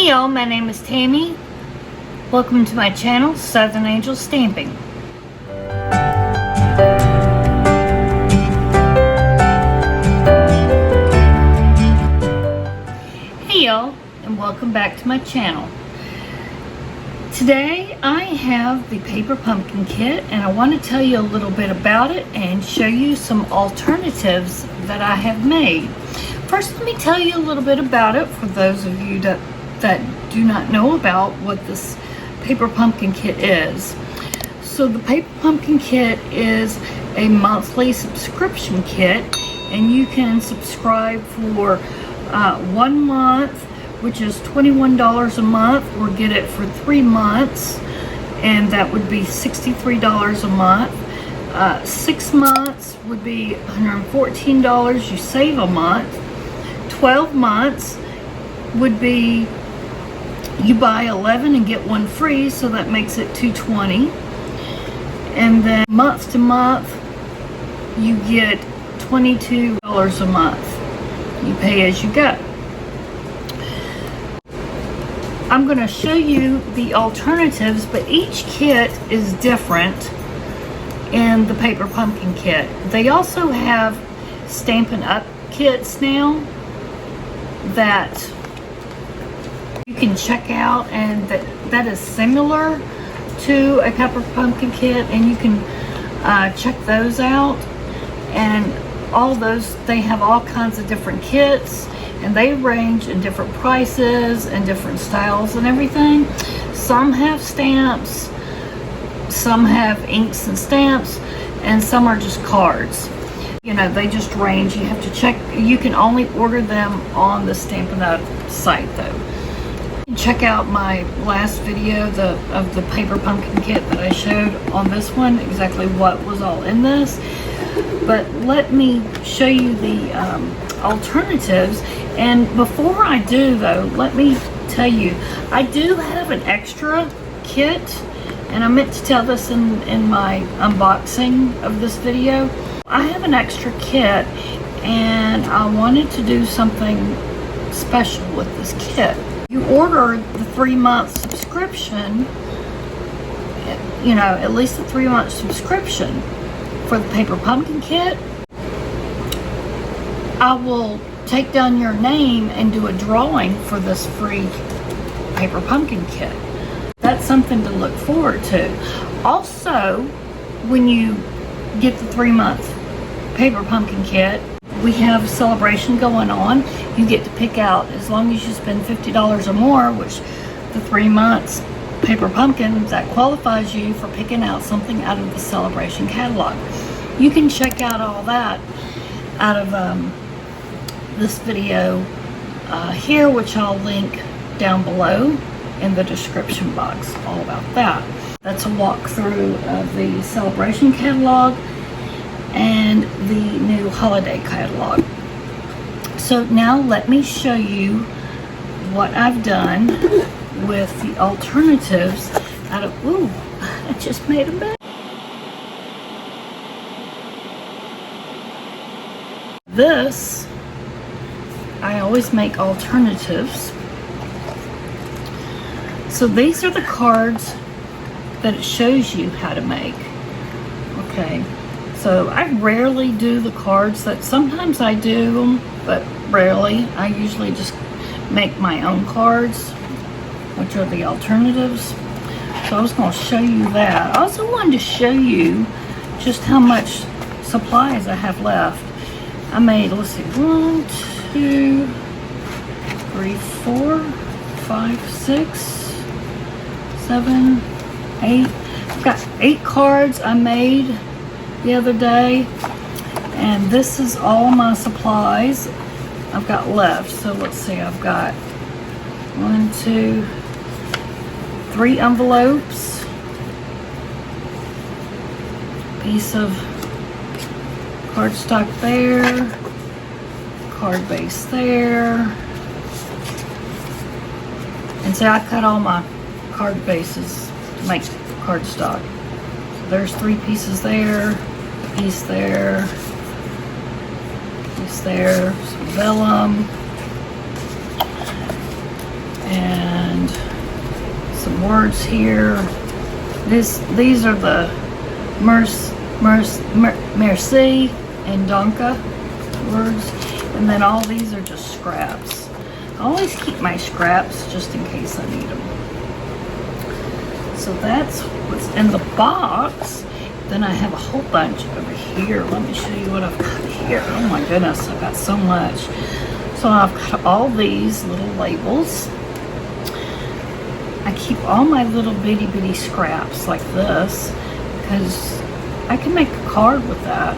Hey y'all, my name is Tammy. Welcome to my channel, Southern Angel Stamping. Hey y'all, and welcome back to my channel. Today I have the paper pumpkin kit, and I want to tell you a little bit about it and show you some alternatives that I have made. First, let me tell you a little bit about it for those of you that do not know about what this paper pumpkin kit is. So the paper pumpkin kit is a monthly subscription kit, and you can subscribe for 1 month, which is $21 a month, or get it for 3 months, and that would be $63 a month. 6 months would be $114. You save a month. 12 months would be, you buy 11 and get 1 free, so that makes it $220. And then month to month, you get $22 a month. You pay as you go. I'm going to show you the alternatives, but each kit is different in the paper pumpkin kit. They also have Stampin' Up kits now that you can check out, and that is similar to a paper pumpkin kit, and you can check those out. And all those, they have all kinds of different kits, and they range in different prices and different styles and everything. Some have stamps, some have inks and stamps, and some are just cards. You know, they just range. You have to check. You can only order them on the Stampin' Up site though. Check out my last video of the paper pumpkin kit that I showed on this one, exactly what was all in this. But let me show you the alternatives. And before I do though, let me tell you, I do have an extra kit, and I meant to tell this in my unboxing of this video. I have an extra kit, and I wanted to do something special with this kit. You order the 3-month subscription, you know, at least a 3-month subscription for the paper pumpkin kit. I will take down your name and do a drawing for this free paper pumpkin kit. That's something to look forward to. Also, when you get the 3-month paper pumpkin kit, we have a celebration going on. You get to pick out, as long as you spend $50 or more, which the 3 months paper pumpkin, that qualifies you for picking out something out of the celebration catalog. You can check out all that out of this video here, which I'll link down below in the description box, all about that. That's a walkthrough of the celebration catalog and the new holiday catalog. So now let me show you what I've done with the alternatives out of, ooh, I just made a mess. This, I always make alternatives. So these are the cards that it shows you how to make. Okay. So I rarely do the cards. That sometimes I do them, but rarely. I usually just make my own cards, which are the alternatives. So I was going to show you that. I also wanted to show you just how much supplies I have left. I made, let's see, 1, 2, 3, 4, 5, 6, 7, 8. I've got 8 cards I made the other day, and this is all my supplies I've got left. So let's see, I've got 1, 2, 3 envelopes, piece of cardstock there, card base there, and so I cut all my card bases to make cardstock. So there's 3 pieces there, piece there, piece there, some vellum, and words here. These are the merci and danke words, and then all these are just scraps. I always keep my scraps just in case I need them. So that's what's in the box. Then I have a whole bunch over here. Let me show you what I've got here. Oh my goodness, I've got so much. So I've got all these little labels. I keep all my little bitty scraps like this because I can make a card with that.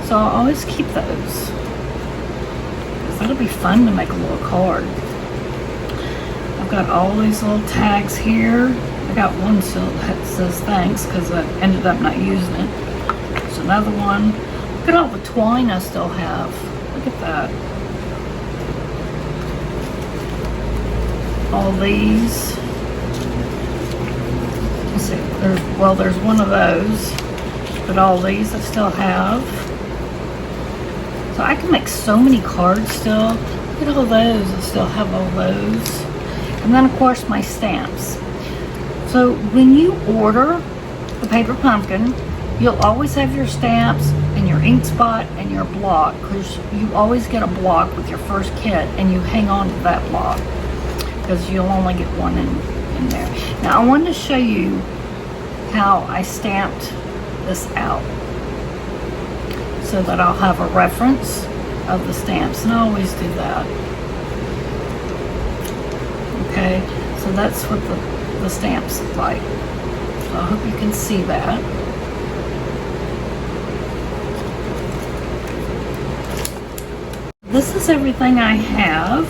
So I'll always keep those. That'll be fun to make a little card. I've got all these little tags here. I got one still that says thanks because I ended up not using it. There's another one. Look at all the twine I still have. Look at that. All these. Let's see. There's one of those. But all these I still have. So I can make so many cards still. Look at all those. I still have all those. And then of course my stamps. So when you order the paper pumpkin, you'll always have your stamps and your ink spot and your block, because you always get a block with your first kit and you hang on to that block because you'll only get one in there. Now I wanted to show you how I stamped this out so that I'll have a reference of the stamps, and I always do that. Okay, so that's what the stamps look like. So I hope you can see that. This is everything I have.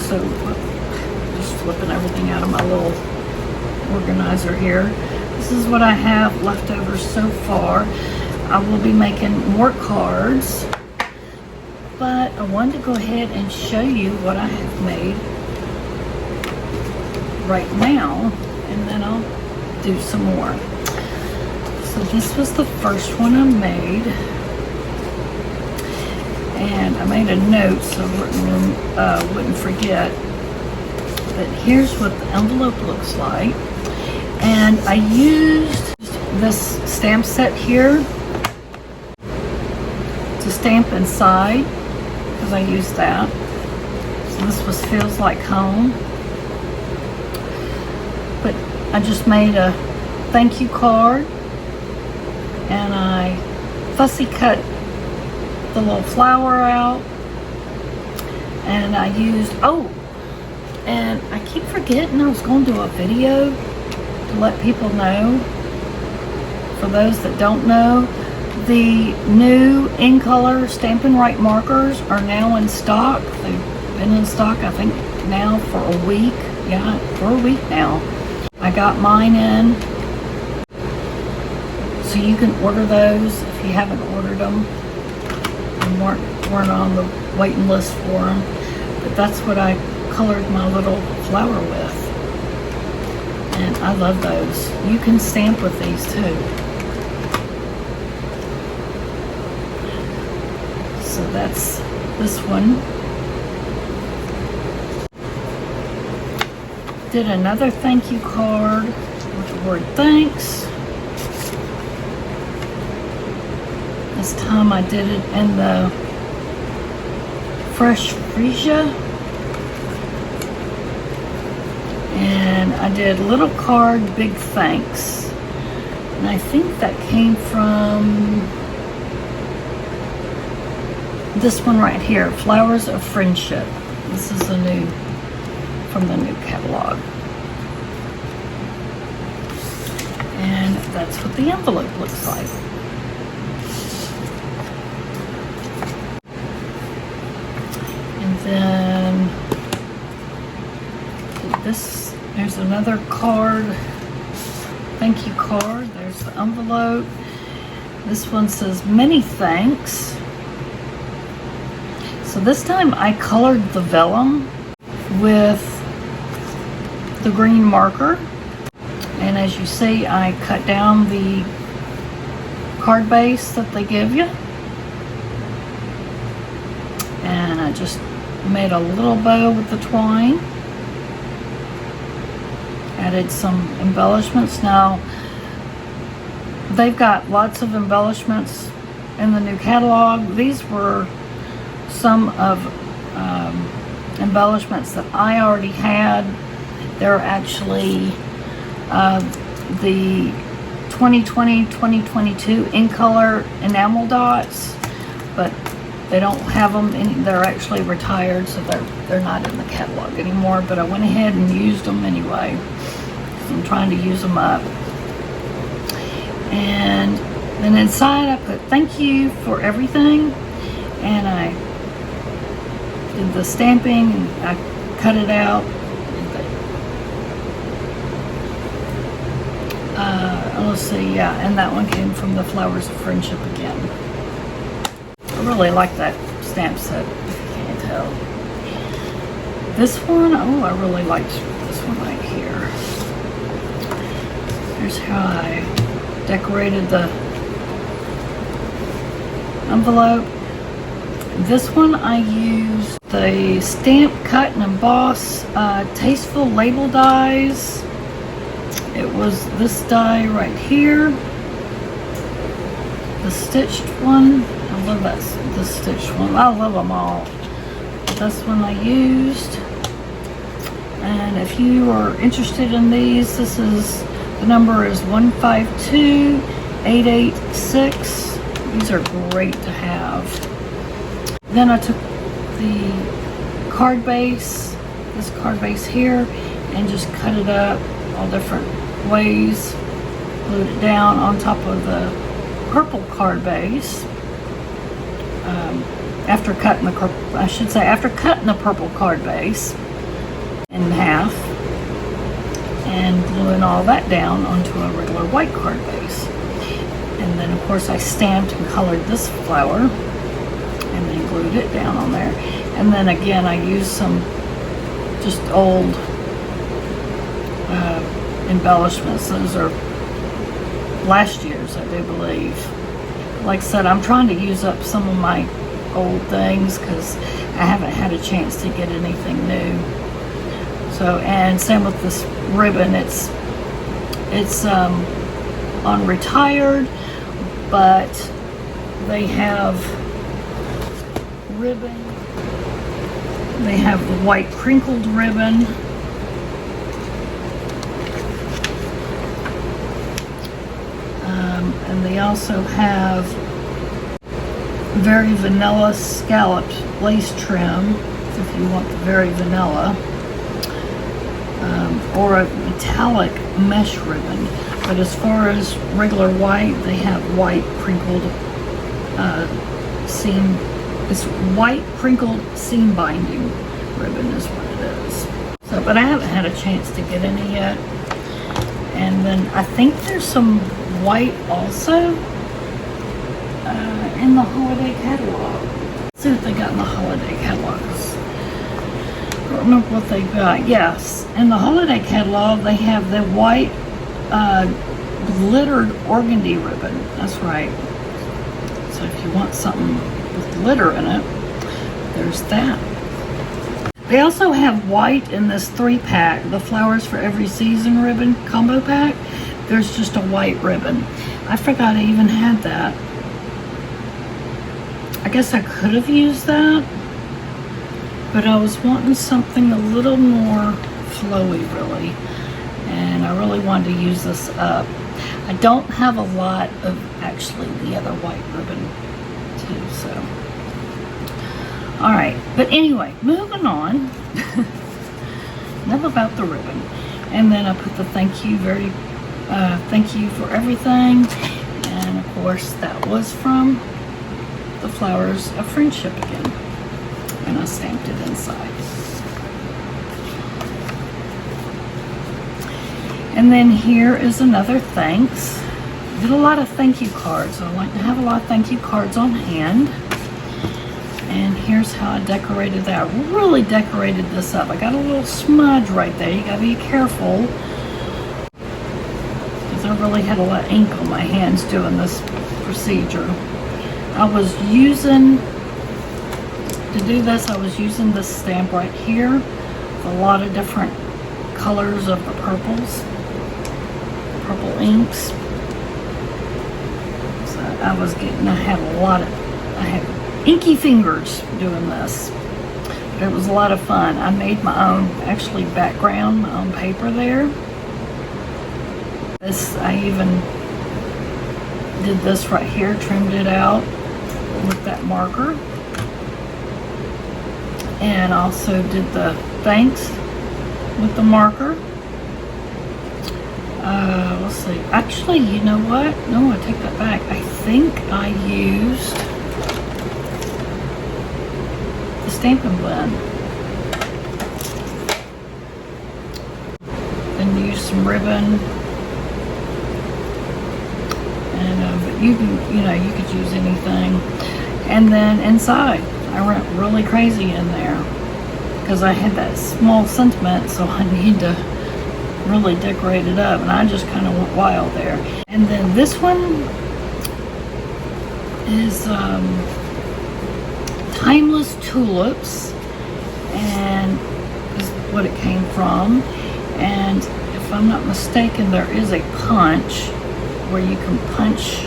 So just flipping everything out of my little organizer here. This is what I have left over so far. I will be making more cards, but I wanted to go ahead and show you what I have made right now, and then I'll do some more. So this was the first one I made, and I made a note so I wouldn't forget. But here's what the envelope looks like, and I used this stamp set here to stamp inside because I used that. So this was Feels Like Home. But I just made a thank you card, and I fussy cut the little flower out, and I used, and I keep forgetting I was going to do a video to let people know. For those that don't know, the new in color Stampin' Right markers are now in stock. They've been in stock, I think, now for a week. Yeah, for a week now. I got mine in, so you can order those if you haven't ordered them and weren't on the waiting list for them. But that's what I colored my little flower with, and I love those. You can stamp with these too. So that's this one. Did another thank you card with the word thanks. This time I did it in the fresh freesia. And I did little card, big thanks. And I think that came from this one right here, Flowers of Friendship. This is from the new catalog. And that's what the envelope looks like. And then there's another card, thank you card. There's the envelope. This one says many thanks. So this time I colored the vellum with the green marker, and as you see, I cut down the card base that they give you, and I just made a little bow with the twine. added some embellishments. Now, they've got lots of embellishments in the new catalog. These were some of embellishments that I already had. They're actually the 2020-2022 in color enamel dots, but they don't have them they're actually retired, so they're not in the catalog anymore. But I went ahead and used them anyway, because I'm trying to use them up. And then inside I put thank you for everything, and I did the stamping and I cut it out. Let's see, yeah, and that one came from the Flowers of Friendship again. I really like that stamp set, if you can't tell. This one, oh, I really liked this one right here. Here's how I decorated the envelope. This one I used the Stamp, Cut, and Emboss Tasteful Label dies. It was this die right here, the stitched one. I love the stitched one. I love them all. That's one I used. And if you are interested in these, the number is 152886. These are great to have. Then I took the card base, this card base here, and just cut it up all different ways, glued it down on top of the purple card base. After cutting the purple card base in half and gluing all that down onto a regular white card base. And then of course I stamped and colored this flower and then glued it down on there. And then again I used some just old embellishments. Those are last year's, I do believe. Like I said, I'm trying to use up some of my old things because I haven't had a chance to get anything new. So, and same with this ribbon. It's on retired, but they have ribbon. They have the white crinkled ribbon. And they also have very vanilla scalloped lace trim, if you want the very vanilla, or a metallic mesh ribbon. But as far as regular white, they have white crinkled seam. It's white crinkled seam binding ribbon is what it is. So, but I haven't had a chance to get any yet. And then I think there's some white also in the holiday catalog. Let's see what they got in the holiday catalogs. I don't remember what they got. Yes, in the holiday catalog they have the white glittered organdy ribbon. That's right. So if you want something with glitter in it, there's that. They also have white in this 3-pack, the Flowers for Every Season ribbon combo pack. There's just a white ribbon. I forgot I even had that. I guess I could have used that, but I was wanting something a little more flowy, really. And I really wanted to use this up. I don't have a lot of actually the other white ribbon too, so. All right, but anyway, moving on. Enough about the ribbon. And then I put the thank you for everything. And of course that was from the Flowers of Friendship again. And I stamped it inside. And then here is another thanks. Did a lot of thank you cards. I like to have a lot of thank you cards on hand. And here's how I decorated that. I really decorated this up. I got a little smudge right there. You gotta be careful, because I really had a lot of ink on my hands doing this procedure. I was using, to do this, I was using this stamp right here with a lot of different colors of the purples, purple inks. So I had inky fingers doing this. But it was a lot of fun. I made my own, actually, background, my own paper there. I even did this right here, trimmed it out with that marker. And also did the thanks with the marker. Let's see. Actually, you know what? No, I take that back. I think I used the Stampin' Blend. Then used some ribbon. But you could use anything. And then inside, I went really crazy in there because I had that small sentiment, so I need to really decorate it up, and I just kind of went wild there. And then this one is Timeless Tulips, and is what it came from. And if I'm not mistaken, there is a punch where you can punch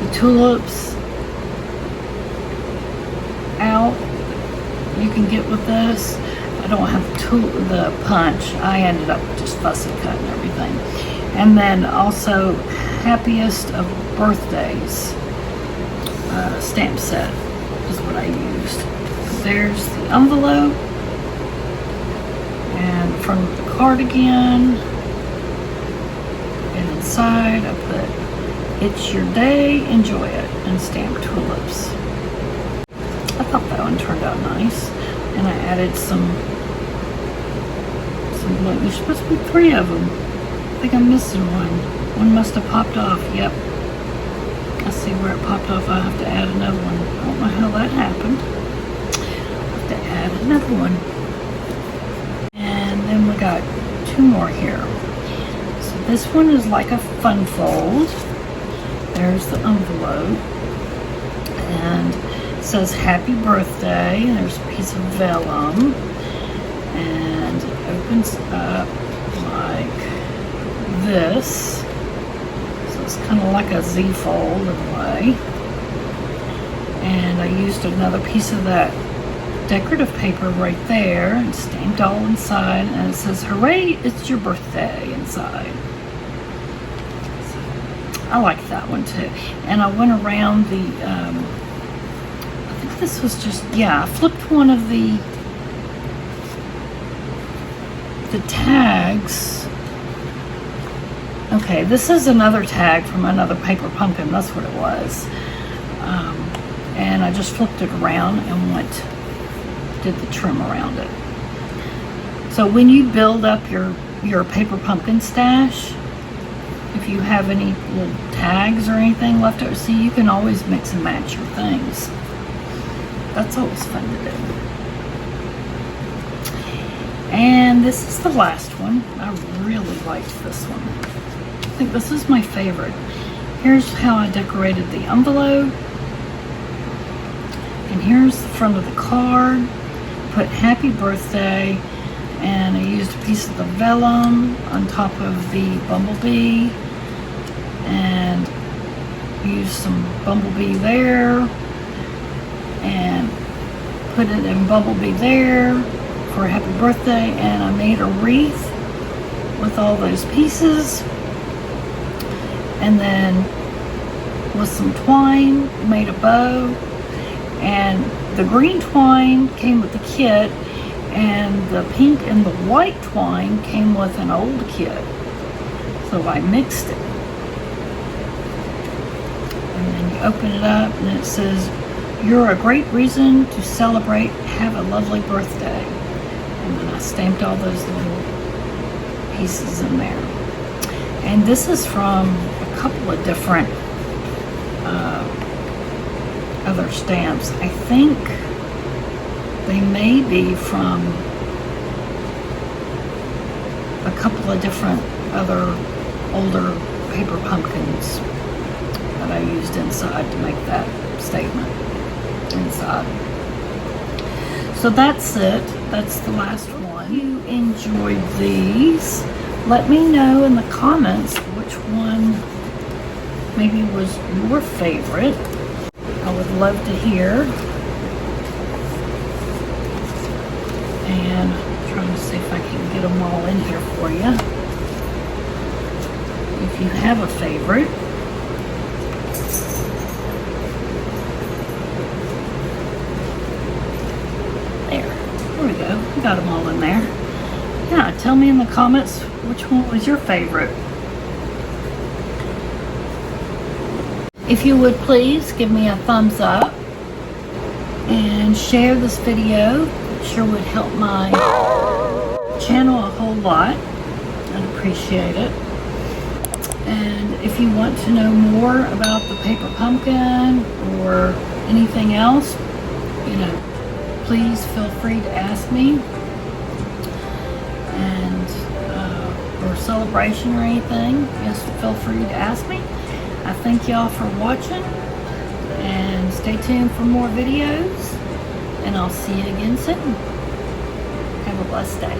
the tulips out. You can get with this. I don't have the punch. I ended up just fussy cutting everything. And then also Happiest of Birthdays stamp set is what I used. There's the envelope, and from the cardigan. And inside I put "It's your day, enjoy it," and stamped tulips. I thought that one turned out nice. And I added some blue. There's supposed to be 3 of them. I think I'm missing one. One must have popped off. Yep. I see where it popped off. I have to add another one. I don't know how that happened. I have to add another one. And then we got 2 more here. So this one is like a fun fold. There's the envelope. And it says "Happy Birthday." There's a piece of vellum, and it opens up like this. So it's kind of like a Z fold in a way. And I used another piece of that decorative paper right there and stamped all inside, and it says "Hooray, it's your birthday" inside. So I like that one too. And I went around the this was just, I flipped one of the tags. Okay, this is another tag from another paper pumpkin. That's what it was. And I just flipped it around and did the trim around it. So when you build up your paper pumpkin stash, if you have any little tags or anything left over, see, you can always mix and match your things. That's always fun to do. And this is the last one. I really liked this one. I think this is my favorite. Here's how I decorated the envelope. And here's the front of the card. Put "Happy Birthday," and I used a piece of the vellum on top of the bumblebee, and used some bumblebee there, and put it in bumblebee there for a happy birthday. And I made a wreath with all those pieces, and then with some twine made a bow. And the green twine came with the kit, and the pink and the white twine came with an old kit, so I mixed it. And then you open it up and it says, "You're a great reason to celebrate. Have a lovely birthday." And then I stamped all those little pieces in there. And this is from a couple of different other stamps. I think they may be from a couple of different other older paper pumpkins that I used inside to make that statement inside. So that's it. That's the last one. If you enjoyed these, let me know in the comments which one maybe was your favorite. I would love to hear. And I'm trying to see if I can get them all in here for you. If you have a favorite. There we go. We got them all in there. Yeah, tell me in the comments which one was your favorite. If you would please give me a thumbs up and share this video. It sure would help my channel a whole lot. I'd appreciate it. And if you want to know more about the paper pumpkin or anything else, you know, please feel free to ask me. And or celebration or anything, yes, feel free to ask me. I thank y'all for watching, and stay tuned for more videos, and I'll see you again soon. Have a blessed day.